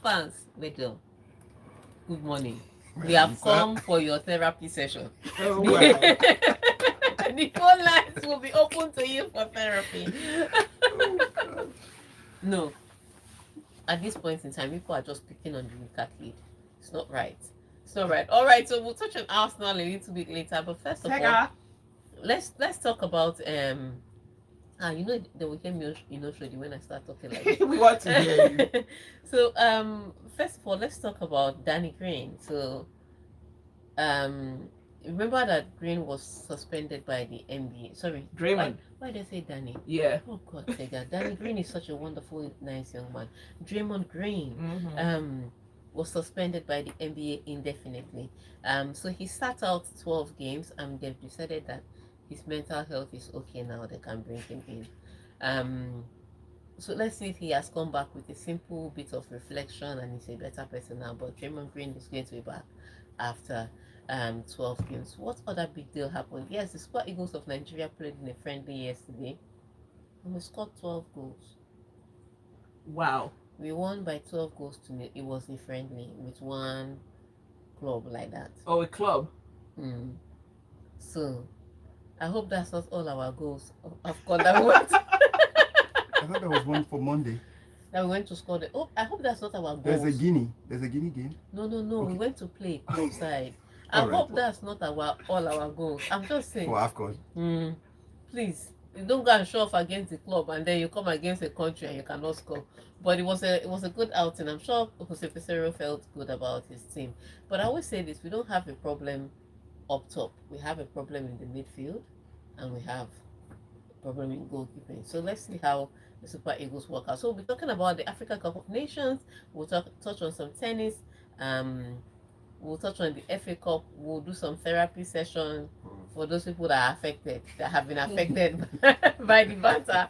fans, Medal, good morning. Well, We have Lisa. come for your therapy session. Oh wow. The phone lines will be open to you for therapy. Oh, God. No, at this point in time, people are just picking on the weaker kid. It's not right. It's not right. All right, so we'll touch on Arsenal a little bit later. But first of all, Tega. let's talk about you know they will hear me Shodi when I start talking like this. We want to hear you. So first of all, let's talk about Danny Green. So um remember that Green was suspended by the NBA. Sorry, Draymond. why did I say Danny? Yeah. Oh God, Tega. Danny Green is such a wonderful, nice young man. Draymond Green Mm-hmm. was suspended by the NBA indefinitely. So he sat out 12 games and they've decided that his mental health is okay now. They can bring him in. Um, so let's see if he has come back with a simple bit of reflection and he's a better person now. But Draymond Green is going to be back after 12 games. What other big deal happened? Yes, the Super Eagles of Nigeria played in a friendly yesterday and we scored 12 goals. Wow. We won by 12 goals to nil. It was a friendly with one club like that. Oh, a club. Mm. So I hope that's not all our goals of course that we went I thought there was one for Monday. that we went to score the. Oh, I hope that's not our There's goals. a Guinea. There's a Guinea game. No, no, no. We Okay. went to play club side. I All right. hope that's not all our goals. I'm just saying. For AFCON. Please, you don't go and show off against the club and then you come against a country and you cannot score. But it was a good outing. I'm sure Jose Pesero felt good about his team. But I always say this: we don't have a problem up top. We have a problem in the midfield, and we have a problem in goalkeeping. So let's see how the Super Eagles work out. So we'll be talking about the Africa Cup of Nations. We'll touch on some tennis. Um, we'll touch on the FA Cup. We'll do some therapy session for those people that are affected, that have been affected by the banter.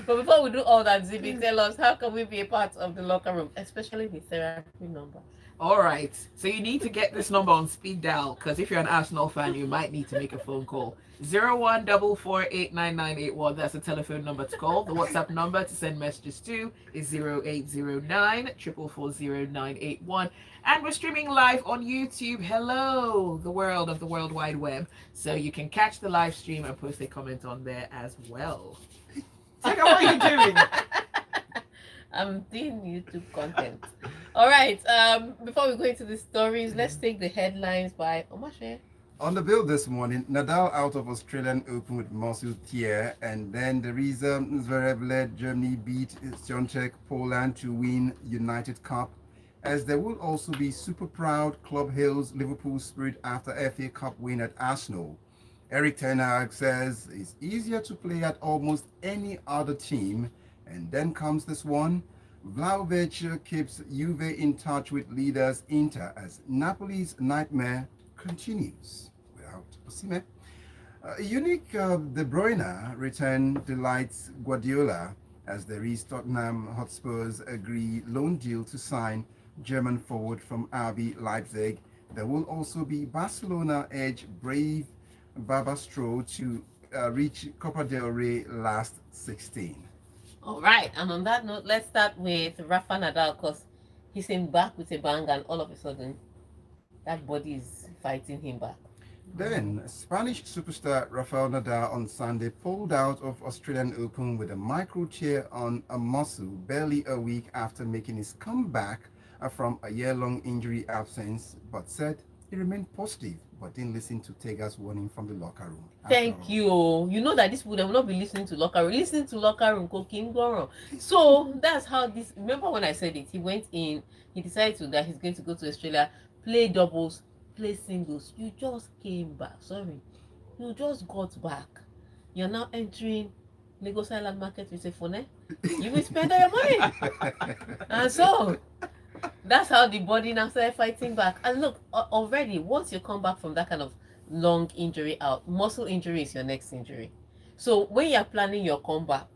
But before we do all that, Zibby, tell us how can we be a part of the locker room, especially the therapy number. All right. So you need to get this number on speed dial because if you're an Arsenal fan, you might need to make a phone call. 0144899981. That's the telephone number to call. The WhatsApp number to send messages to is 0809 4440981. And we're streaming live on YouTube. Hello, the world of the World Wide Web. So you can catch the live stream and post a comment on there as well. Tega, what are you doing? I'm doing YouTube content. All right. Before we go into the stories, let's take the headlines by Omatseye. On the bill this morning, Nadal out of Australian Open with muscle tear, and then the reason Zverev-led Germany beat Pyeongchang, Poland to win United Cup, as there will also be super proud Club Hill's Liverpool spirit after FA Cup win at Arsenal. Eric Ten Hag says it's easier to play at almost any other team, and then comes this one. Vlahovic keeps Juve in touch with leaders Inter as Napoli's nightmare continues without Osimhen. Unique De Bruyne return delights Guardiola as the East Tottenham Hotspurs agree loan deal to sign German forward from RB Leipzig. There will also be Barcelona edge brave Barbastro to reach Copa del Rey last 16. All right. And on that note, let's start with Rafa Nadal because he's in back with a bang, and all of a sudden, that body is fighting him back. Then, Spanish superstar Rafael Nadal on Sunday pulled out of Australian Open with a micro tear on a muscle barely a week after making his comeback from a year-long injury absence, but said he remained positive but didn't listen to Tega's warning from the locker room. Thank you. You know that this people, they will not be listening to locker room. Listening to locker room, cooking, goro. So that's how this. Remember when I said it? He went in. He decided that he's going to go to Australia, play doubles, play singles. You just came back. Sorry, you just got back. You're now entering Lagos Island market with a phone. You will spend all your money, and so that's how the body now started fighting back. And look, already once you come back from that kind of long injury out, muscle injury is your next injury. So when you're planning your comeback,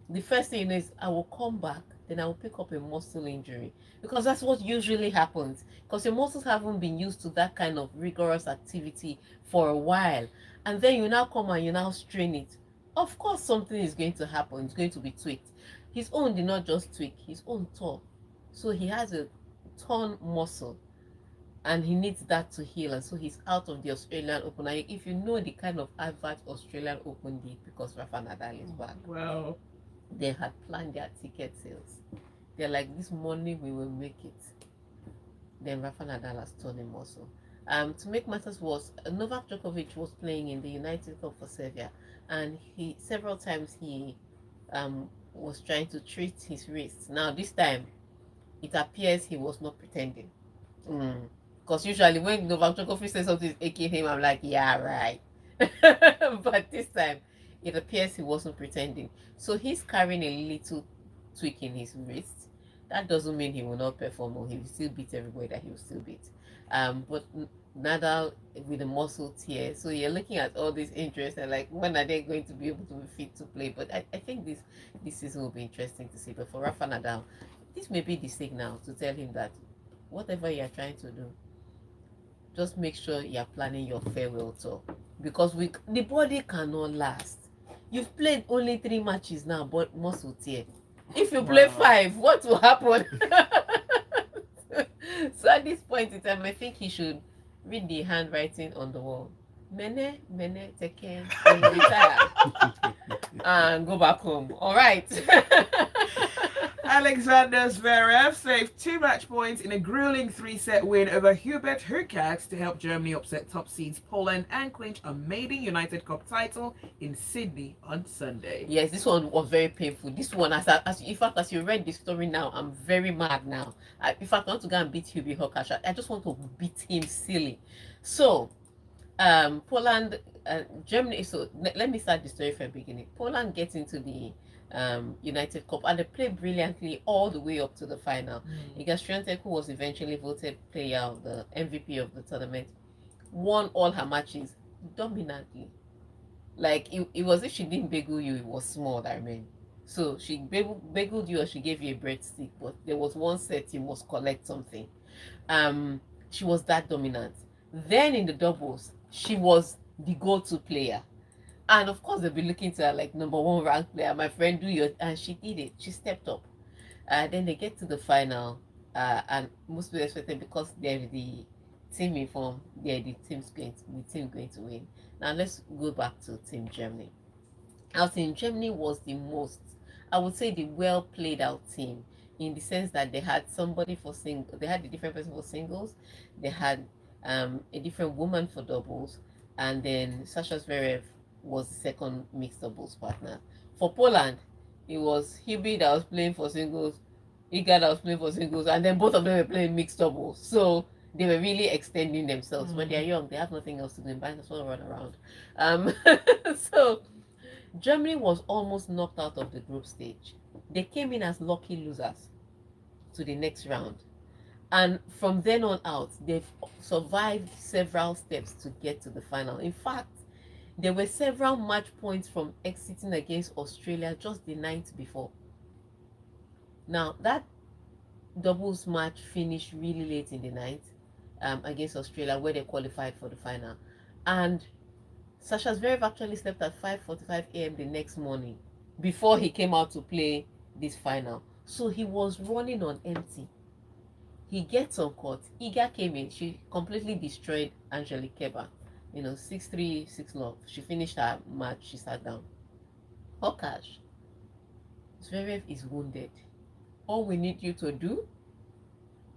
the first thing is I will come back, then I will pick up a muscle injury, because that's what usually happens, because your muscles haven't been used to that kind of rigorous activity for a while, and then you now come and you now strain it. Of course something is going to happen. It's going to be tweaked. His own did not just tweak, his own tore. So he has a torn muscle and he needs that to heal, and so he's out of the Australian Open. And if you know the kind of advert Australian Open did because Rafa Nadal is back, Wow. they had planned their ticket sales. They're like, this morning we will make it. Then Rafa Nadal has torn a muscle. To make matters worse, Novak Djokovic was playing in the United Cup for Serbia, and he several times he was trying to treat his wrist. Now this time, it appears he was not pretending. Because usually when Novak Djokovic says something is aching him, I'm like, yeah, right. But this time, it appears he wasn't pretending. So he's carrying a little tweak in his wrist. That doesn't mean he will not perform or he will still beat everybody that he will still beat. But Nadal with a muscle tear. So you're looking at all these injuries and like, when are they going to be able to be fit to play? But I think this season will be interesting to see. But for Rafa Nadal, this may be the signal to tell him that whatever you're trying to do, just make sure you're planning your farewell tour, because the body cannot last. You've played only 3 matches now, but muscle tear. If you play 5, what will happen? So at this point in time, I think he should read the handwriting on the wall. Mene, take care, and retire, and go back home. All right. Alexander Zverev saved 2 match points in a grueling 3-set win over Hubert Hurkacz to help Germany upset top seeds Poland and clinch a maiden United Cup title in Sydney on Sunday. Yes, this one was very painful. This one, in fact, as you read the story now, I'm very mad now. In fact, I want to go and beat Hubert Hurkacz. I just want to beat him silly. So, Poland, Germany. So let me start the story from the beginning. Poland gets into the United Cup and they played brilliantly all the way up to the final. Iga Swiatek, who was eventually voted player of the MVP of the tournament, won all her matches dominantly. Like it was, if she didn't bagel you, it was small, I mean. So she bageled you or she gave you a breadstick, but there was one set you must collect something. She was that dominant. Then in the doubles, she was the go-to player. And of course, they'll be looking to her like #1 ranked player. My friend, do your, and she did it. She stepped up. Then they get to the final, and most people expected, because they're the team in form, they're the team going to win. Now let's go back to Team Germany. Our Team Germany was the most, I would say, the well played out team, in the sense that they had somebody for single, they had a different person for singles, they had a different woman for doubles, and then Sasha Zverev was the second mixed doubles partner. For Poland, it was Hubie that was playing for singles, Iga that was playing for singles, and then both of them were playing mixed doubles. So they were really extending themselves. When they're young, they have nothing else to do, but just want to run around. So Germany was almost knocked out of the group stage. They came in as lucky losers to the next round. And from then on out, they've survived several steps to get to the final. In fact, there were several match points from exiting against Australia just the night before. Now, that doubles match finished really late in the night against Australia, where they qualified for the final. And Sasha Zverev actually slept at 5:45 a.m. the next morning before he came out to play this final. So he was running on empty. He gets on court. Iga came in. She completely destroyed Angelique Kerber. 6-3, 6-0. She finished her match. She sat down. Hurkacz, Zverev is wounded. All we need you to do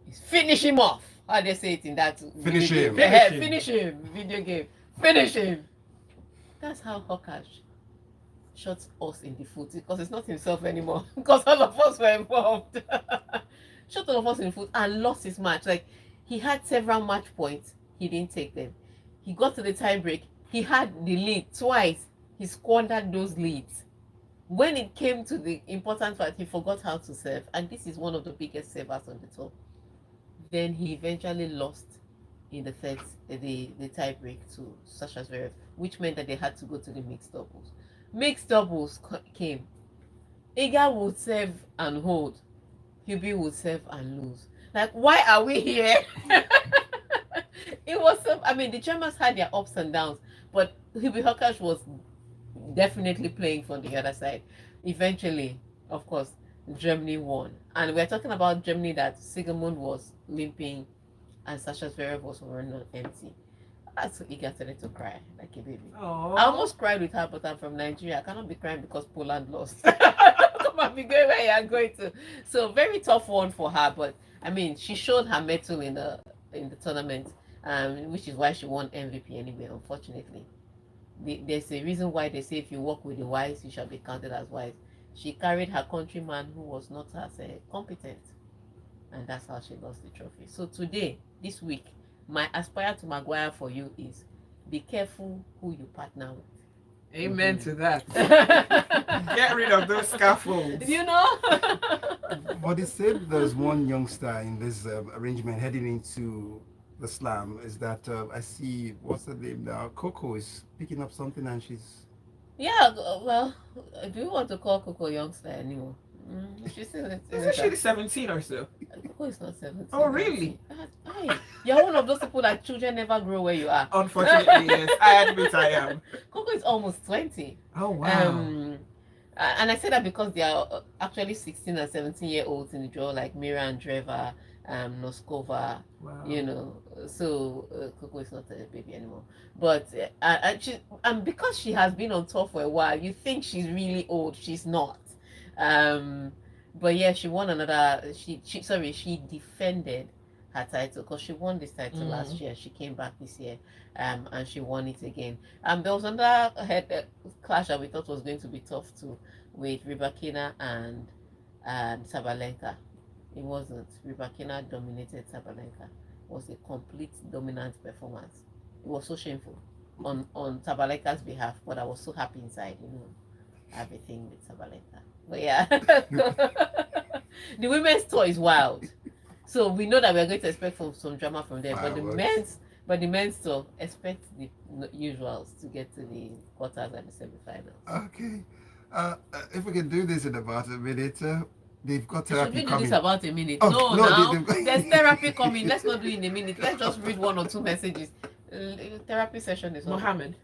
is finish him off. How they say it in that Finish video him. game. Finish him. Video game. Finish him. That's how Hurkacz shot us in the foot, because it's not himself anymore. Because all of us were involved. Shot all of us in the foot and lost his match. Like, he had several match points. He didn't take them. He got to the tie break. He had the lead twice. He squandered those leads. When it came to the important part, he forgot how to serve. And this is one of the biggest servers on the tour. Then he eventually lost in the tie break to Sasha Zverev, which meant that they had to go to the mixed doubles. Mixed doubles came. Iga would serve and hold. Hubie would serve and lose. Like, why are we here? It was the Germans had their ups and downs, but Hubie Hurkacz was definitely playing from the other side. Eventually, of course, Germany won. And we're talking about Germany that Sigemund was limping and Sasha Zverev was running on empty. I was so eager to cry like a baby. Oh. I almost cried with her, but I'm from Nigeria. I cannot be crying because Poland lost. Come on, be going where you are going to. So very tough one for her, but I mean, she showed her mettle in the tournament, which is why she won MVP anyway. Unfortunately, there's a reason why they say if you walk with the wise, you shall be counted as wise. She carried her countryman who was not as competent, and that's how she lost the trophy. So today, this week, my aspire to Maguire for you is be careful who you partner with. Amen to that. Get rid of those scaffolds. You know? But they said there's one youngster in this arrangement heading into the slam. Is that I see, what's the name now? Coco is picking up something and she's. Yeah, well, do you want to call Coco youngster anymore? She's still Isn't she 17 or so? Coco is not 17. Oh, really? Hey, you're one of those people that children never grow where you are. Unfortunately, yes. I admit I am. Coco is almost 20. Oh, wow. And I say that because they are actually 16 and 17-year-olds in the draw, like Mira Andreeva, Noskova, Wow. you know. So Coco is not a baby anymore. But and because she has been on tour for a while, you think she's really old. She's not. But yeah, she won another. She defended her title because she won this title last year. She came back this year, and she won it again. There was another clash that we thought was going to be tough too, with Rybakina and Sabalenka. It wasn't. Rybakina dominated Sabalenka. It was a complete dominant performance. It was so shameful on Sabalenka's behalf, but I was so happy inside, you know, everything with Sabalenka. But yeah, the women's tour is wild. So we know that we're going to expect some drama from there. But the men's tour, expect the usuals to get to the quarters and the semi-finals. Okay. If we can do this in about a minute, they've got Should therapy we do coming. this about a minute? Oh, no, no, now there's therapy coming. Let's not do it in a minute. Let's just read one or two messages. Therapy session is on. Mohammed.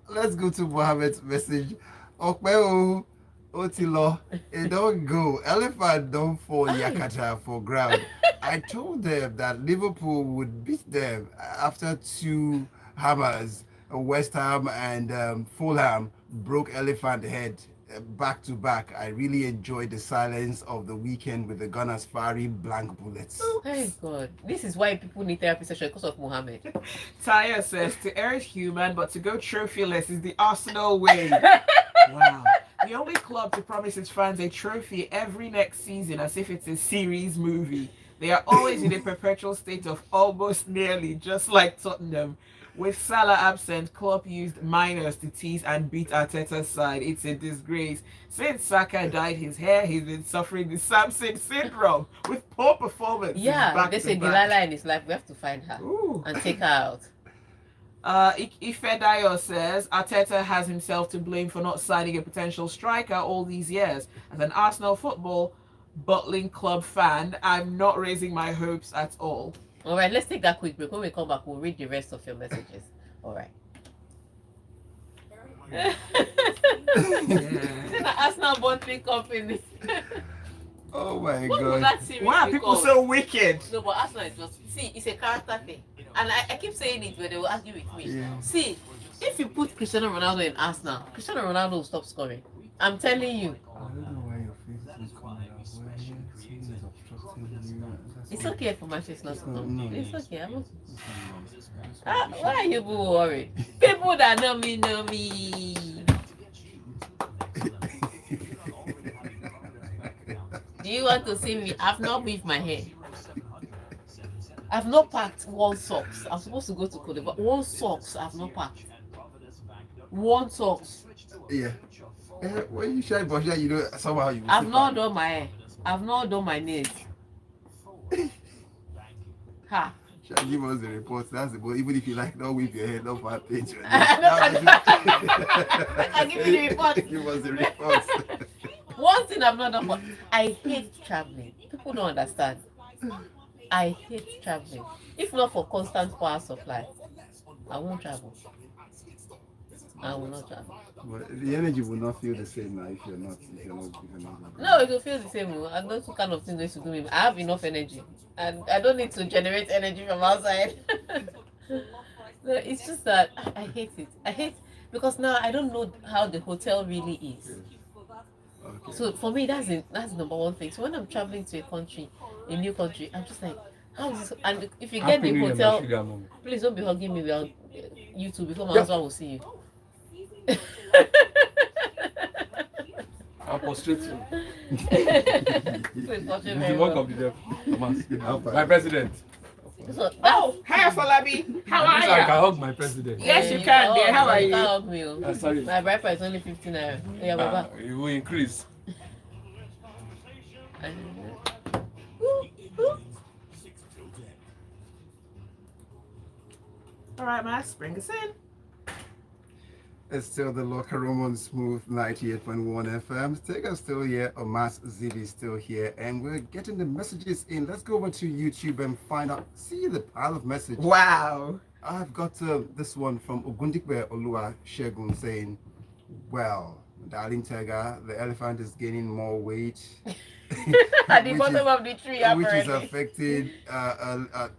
Let's go to Mohammed's message. Okpeo, Otilo, it don't go. Elephant don't fall Yakata for ground. I told them that Liverpool would beat them after two hammers. West Ham and Fulham broke Elephant head back to back. I really enjoyed the silence of the weekend with the Gunners firing blank bullets. Thank God. This is why people need therapy session because of Mohammed. Taya says, to err is human, but to go trophyless is the Arsenal way. Wow. The only club to promise its fans a trophy every next season as if it's a series movie. They are always in a perpetual state of almost nearly, just like Tottenham. With Salah absent, Klopp used minors to tease and beat Arteta's side. It's a disgrace. Since Saka dyed his hair, he's been suffering the Samson syndrome with poor performance. Yeah, they say Delilah in his life. We have to find her and take her out. Ifedayo says Arteta has himself to blame for not signing a potential striker all these years. As an Arsenal football bottling club fan, I'm not raising my hopes at all. All right, let's take that quick break. When we come back, we'll read the rest of your messages. All right. Yeah. Arsenal bottling company. Oh my What would God. that series Why are be people called? so wicked? No, but Arsenal is just, see, it's a character thing. And I keep saying it when they will argue with me. Yeah. See, if you put Cristiano Ronaldo in Arsenal, Cristiano Ronaldo will stop scoring. I'm telling you. I don't know why your face is coming out. Someone is obstructing you. It's okay for Manchester not to come. No. It's okay. Why are you people worried? People that know me know me. Do you want to see me? I've not weaved my hair. I've not packed one socks. I'm supposed to go to Kobe, but one socks I've not packed. One socks. Yeah. When you shy but yeah, you know somehow you. I've not done my hair. I've not done my nails. Ha. Shall give us the report. That's the but even if you like, don't whip your head, don't part page. I give you the report. Give us the report. One thing I've not done, but I hate traveling. People don't understand. I hate traveling. If not for constant power supply, I won't travel. I will not travel. But the energy will not feel the same now if you're not No, it will feel the same. I know two kind of things going to do me. I have enough energy, and I don't need to generate energy from outside. No, it's just that I hate it. I hate because now I don't know how the hotel really is. Okay. So for me, that's number one thing. So when I'm traveling to a new country, I'm just like, how is this? And if you get Happy the New Year, my hotel, sugar mom. please don't be hugging me. We are YouTube before my Yep. husband will see you. I'll prostrate you. Please watch it It's the very work well. of the devil. Thomas, How my president. So Oh, hi, Falabi. How At least I can are you? hug my president. Yes, you can, dear. How are You you? can't hug me. Oh. Sorry. My bride price is only 50 naira. Yeah, Baba. It will increase. All right, Max, bring us in. It's still the locker room on Smooth 98.1 FM. Tega still here, Omatseye still here, and we're getting the messages in. Let's go over to YouTube and find out. See the pile of messages. Wow. I've got this one from Ogundikwe Olua Shegun saying, "Well, darling Tega, the elephant is gaining more weight." At the which bottom is- of the tree, which is apparently. affecting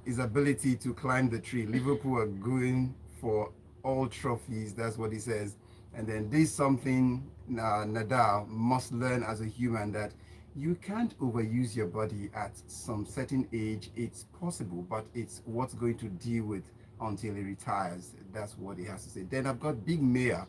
his ability to climb the tree. Liverpool are going for all trophies. That's what he says. And then this something Nadal must learn as a human, that you can't overuse your body at some certain age. It's possible, but it's what's going to deal with until he retires. That's what he has to say. Then I've got Big Mayor.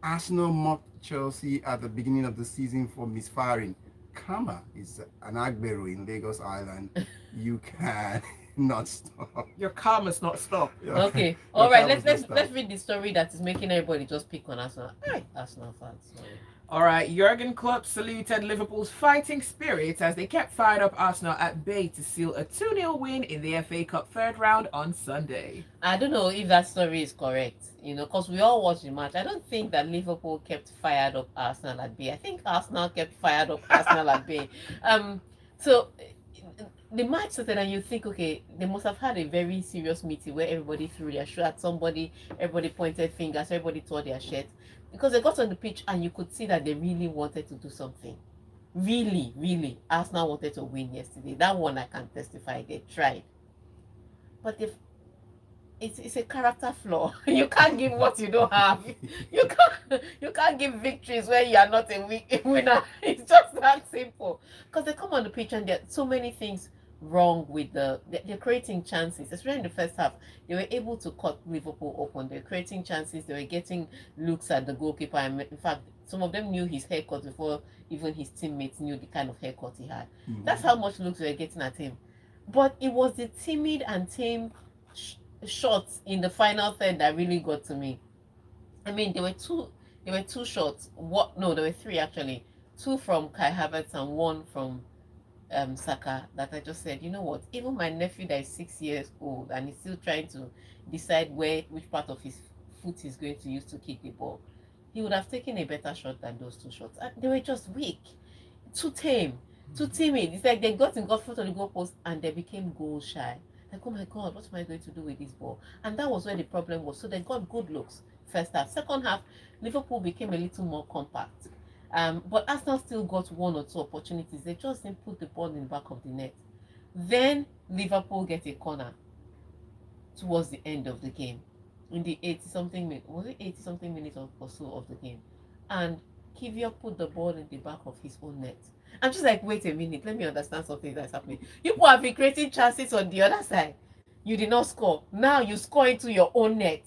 Arsenal mocked Chelsea at the beginning of the season for misfiring. Kama is an Agbero in Lagos Island. You can not stop. Your car must not stop. Okay. Your All right. car Let's must not let's stop. let's read the story that is making everybody just pick on Arsenal. Hey, Arsenal fans. Sorry. All right, Jurgen Klopp saluted Liverpool's fighting spirit as they kept fired up Arsenal at bay to seal a 2-0 win in the FA Cup third round on Sunday. I don't know if that story is correct, because we all watched the match. I don't think that Liverpool kept fired up Arsenal at bay. I think Arsenal kept fired up Arsenal at bay. So the match started, and you think, okay, they must have had a very serious meeting where everybody threw their shoe at somebody, everybody pointed fingers, everybody tore their shirt, because they got on the pitch and you could see that they really wanted to do something. Really, really, Arsenal wanted to win yesterday. That one I can testify. They tried, but it's a character flaw. You can't give what you don't have. You can't give victories where you are not a winner. It's just that simple. Because they come on the pitch and there are so many things wrong with they're creating chances, especially in the first half. They were able to cut Liverpool open. They're creating chances. They were getting looks at the goalkeeper, and in fact, some of them knew his haircut before even his teammates knew the kind of haircut he had. That's how much looks they were getting at him. But it was the timid and tame shots in the final third that really got to me. I mean, there were two shots. No, there were three actually. Two from Kai Havertz and one from Saka, that I just said, you know what? Even my nephew that is 6 years old and he's still trying to decide which part of his foot he's going to use to kick the ball, he would have taken a better shot than those two shots. And they were just weak, too tame, too timid. It's like they got in front of the goalpost and they became goal shy. Like, oh my God, what am I going to do with this ball? And that was where the problem was. So they got good looks first half. Second half, Liverpool became a little more compact. But Arsenal still got one or two opportunities. They just didn't put the ball in the back of the net. Then Liverpool get a corner towards the end of the game. In the 80-something minutes, was it 80-something minutes or so of the game? And Kivia put the ball in the back of his own net. I'm just like, wait a minute, let me understand something that's happening. You people have been creating chances on the other side. You did not score. Now you score into your own net.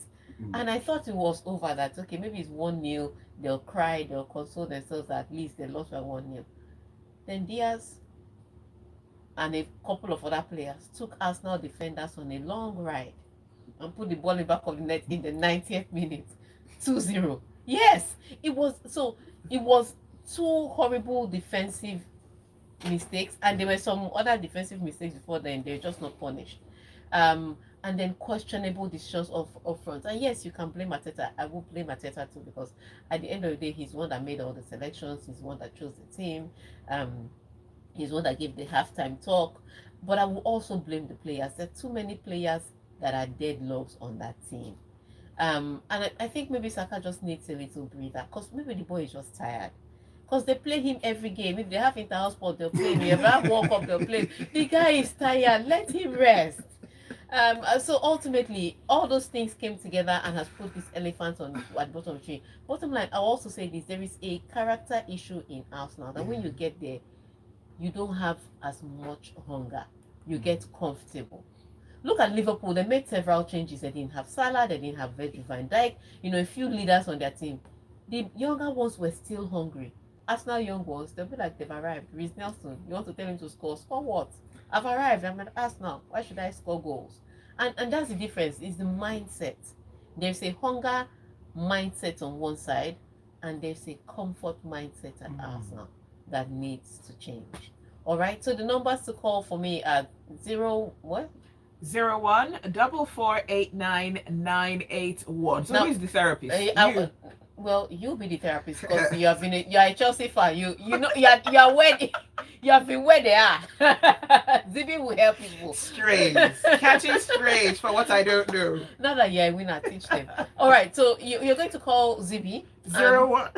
And I thought it was over, that, okay, maybe it's 1-0. They'll cry, they'll console themselves that at least they lost by 1-0. Then Diaz and a couple of other players took Arsenal defenders on a long ride and put the ball in the back of the net in the 90th minute. 2-0. Yes, it was two horrible defensive mistakes, and there were some other defensive mistakes before then. They're just not punished. And then questionable decisions of front. And yes, you can blame Arteta. I will blame Arteta too, because at the end of the day, he's the one that made all the selections. He's the one that chose the team. He's the one that gave the halftime talk. But I will also blame the players. There are too many players that are deadlocks on that team. And I think maybe Saka just needs a little breather because maybe the boy is just tired. Because they play him every game. If they have inter-house sport, they'll play him. If they have World Cup, they'll play him. The guy is tired. Let him rest. So ultimately, all those things came together and has put this elephant on at the bottom of the tree. Bottom line, I'll also say this: there is a character issue in Arsenal. That when you get there, you don't have as much hunger. You get comfortable. Look at Liverpool. They made several changes. They didn't have Salah. They didn't have Virgil van Dijk. A few leaders on their team. The younger ones were still hungry. Arsenal young ones, they'll be like they've arrived. Reece Nelson, you want to tell him to score? Score what? I've arrived. I'm at Arsenal. Why should I score goals? And that's the difference. It's the mindset. There's a hunger mindset on one side, and there's a comfort mindset at Arsenal that needs to change. All right. So the numbers to call for me are 01-4489-981. So Now, who's the therapist? You. Well, you'll be the therapist because you're a Chelsea fan. You know you are where you have been where they are. Zibby will help you. Strange. Catching strange for what I don't know. Now that you're a winner, teach them. All right, so you're going to call Zibby 01.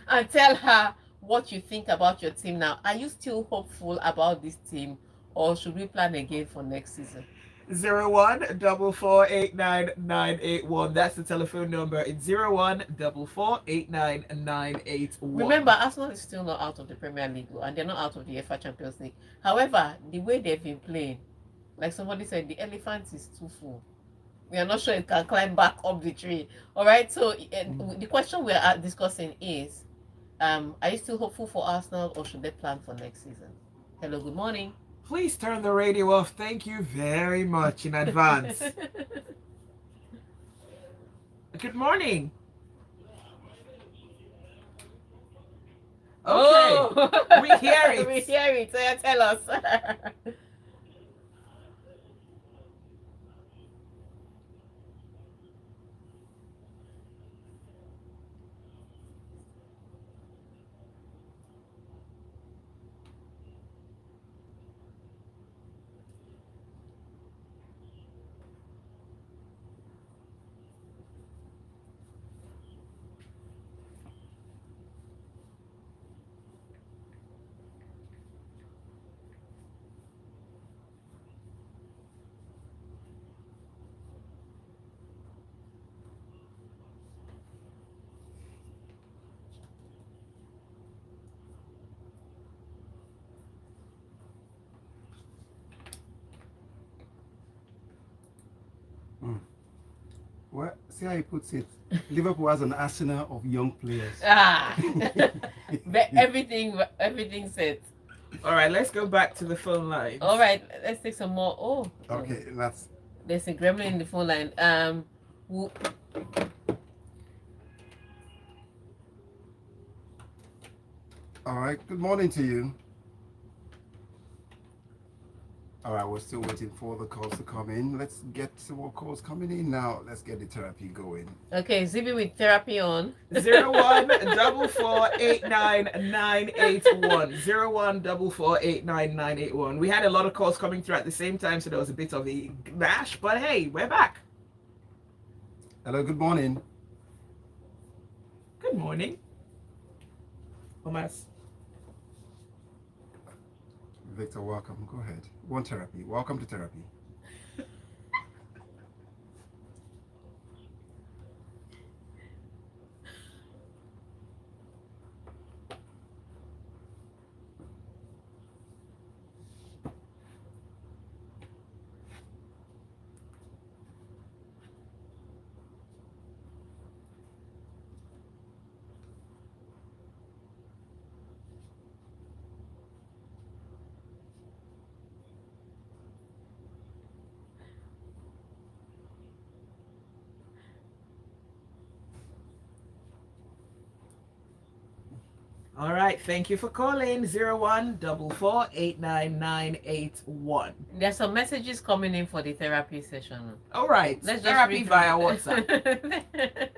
and tell her what you think about your team now. Are you still hopeful about this team, or should we plan again for next season? 01-4489-981. That's the telephone number. It's 01-4489-981. Remember, Arsenal is still not out of the Premier League and they're not out of the FA Champions League. However, the way they've been playing, like somebody said, the elephant is too full. We are not sure it can climb back up the tree. All right. So the question we are discussing is, are you still hopeful for Arsenal, or should they plan for next season? Hello. Good morning. Please turn the radio off. Thank you very much in advance. Good morning. Okay. Oh. We hear it. We hear it. So tell us. Well, see how he puts it. Liverpool has an arsenal of young players. Everything set. All right, let's go back to the phone line. All right, let's take some more. Okay, that's. There's a gremlin in the phone line. All right. Good morning to you. All right, we're still waiting for the calls to come in. Let's get some more calls coming in now. Let's get the therapy going. Okay, Zibby with therapy on. 01-4489-981. 01-4489-981. We had a lot of calls coming through at the same time, so there was a bit of a bash. But hey, we're back. Hello. Good morning. Good morning. Omas. Victor, welcome. Go ahead. One therapy. Welcome to therapy. All right, thank you for calling. 01-4489-981. There's some messages coming in for the therapy session. All right, Let's therapy just via WhatsApp.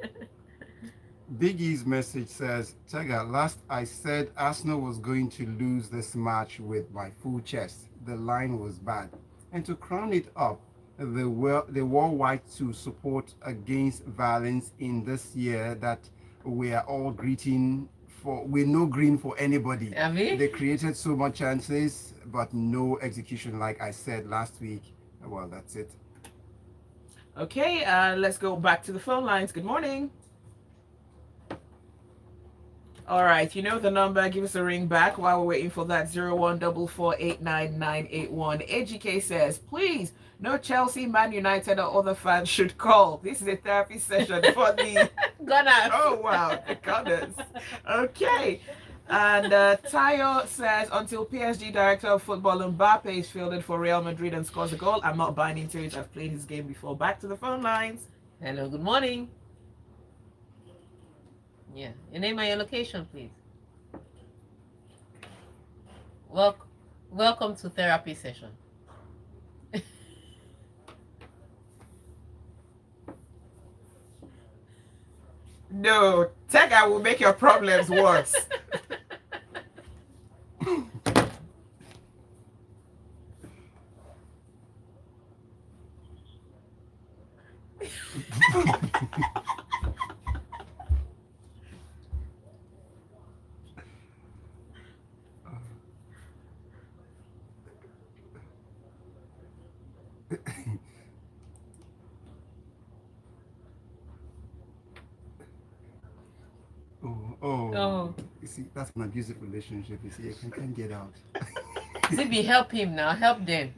Big E's message says, Tega, last I said Arsenal was going to lose this match with my full chest. The line was bad. And to crown it up, they wore white to support against violence in this year that we are all greeting for. We're no green for anybody. Abi? They created so much chances, but no execution, like I said last week. Well, that's it. Okay, let's go back to the phone lines. Good morning. All right, you know the number. Give us a ring back while we're waiting for that 0144899981. AGK says, please, no Chelsea, Man United, or other fans should call. This is a therapy session for the. Gunners. Oh wow, the Gunners. Okay. And Tayo says, until PSG director of football Mbappe is fielded for Real Madrid and scores a goal, I'm not buying into it. I've played his game before. Back to the phone lines. Hello, good morning. Yeah, your name and your location, please. Welcome to therapy session. No, Tega will make your problems worse. Oh, you see, that's an abusive relationship. You see, I can't get out. Zibby, help him now. Help them.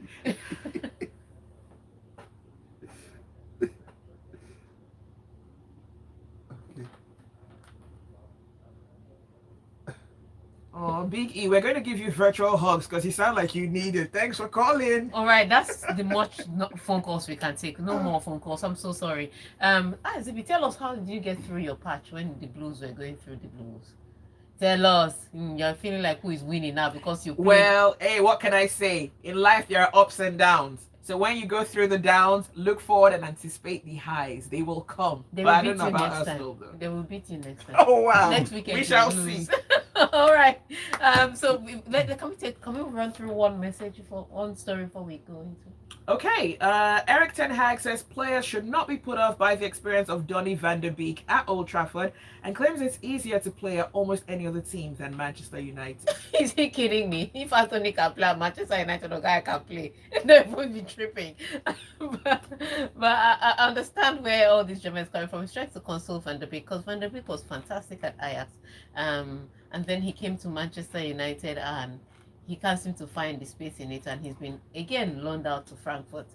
Oh, Big E, we're going to give you virtual hugs because you sound like you need it. Thanks for calling. All right, that's the much phone calls we can take. No more phone calls. I'm so sorry. Zibby, tell us, how did you get through your patch when the Blues were going through the Blues? Tell us. You're feeling like who is winning now because you. Well, hey, what can I say? In life, there are ups and downs. So when you go through the downs, look forward and anticipate the highs. They will come. They But will I beat don't know you about next time. Arsenal, though. They will beat you next time. Oh wow! Next weekend We shall you lose. see. All right. So can we run through one story before we go into? Okay, Eric Ten Hag says players should not be put off by the experience of Donny van der Beek at Old Trafford and claims it's easier to play at almost any other team than Manchester United. Is he kidding me? If Anthony can play at Manchester United, or guy can play, they would be tripping. but I understand where all this drama is coming from. He's trying to console Van der Beek because Van der Beek was fantastic at Ajax. And then he came to Manchester United and he can't seem to find the space in it, and he's been again loaned out to Frankfurt,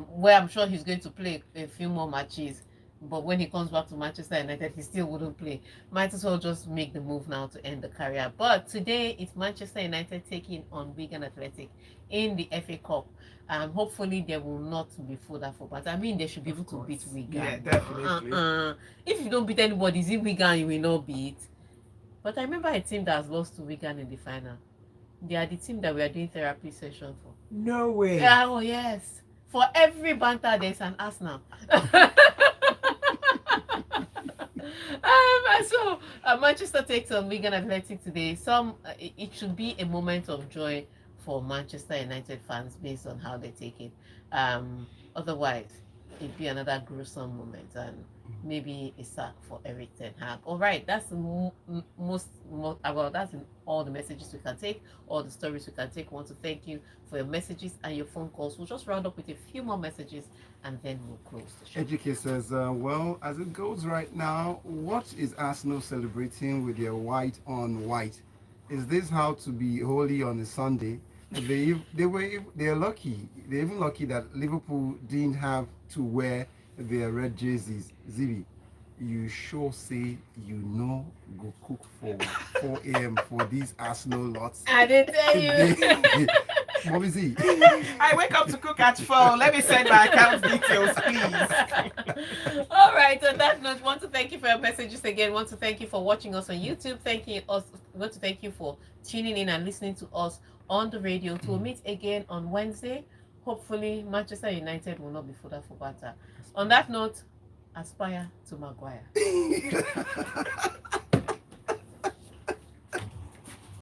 where I'm sure he's going to play a few more matches. But when he comes back to Manchester United, he still wouldn't play. Might as well just make the move now to end the career. But today, it's Manchester United taking on Wigan Athletic in the FA Cup. Hopefully, they will not be further for. But I mean, they should be able to beat Wigan. Yeah, definitely. If you don't beat anybody, is it Wigan you will not beat? But I remember a team that has lost to Wigan in the final. They are the team that we are doing therapy session for. No way. Oh yes. For every banter, there's an Arsenal. So Manchester takes on Wigan Athletic today. It should be a moment of joy for Manchester United fans based on how they take it. Otherwise, it'd be another gruesome moment and maybe a sack for Eric Ten Hag. All right, that's that's all the messages we can take, all the stories we can take. I want to thank you for your messages and your phone calls. We'll just round up with a few more messages and then we'll close the show. Ejike says, well, as it goes right now, what is Arsenal celebrating with their white on white? Is this how to be holy on a Sunday? They're lucky. They're even lucky that Liverpool didn't have to wear their red jerseys. Zibby, you sure say you know go cook for 4 a.m. for these Arsenal lots? I didn't tell you. What is he? I wake up to cook at 4. Let me send my account details, please. All right. On that note, want to thank you for your messages again. Want to thank you for watching us on YouTube. Want to thank you for tuning in and listening to us on the radio. We'll meet again on Wednesday. Hopefully, Manchester United will not be further for banter. On that note, aspire to Maguire.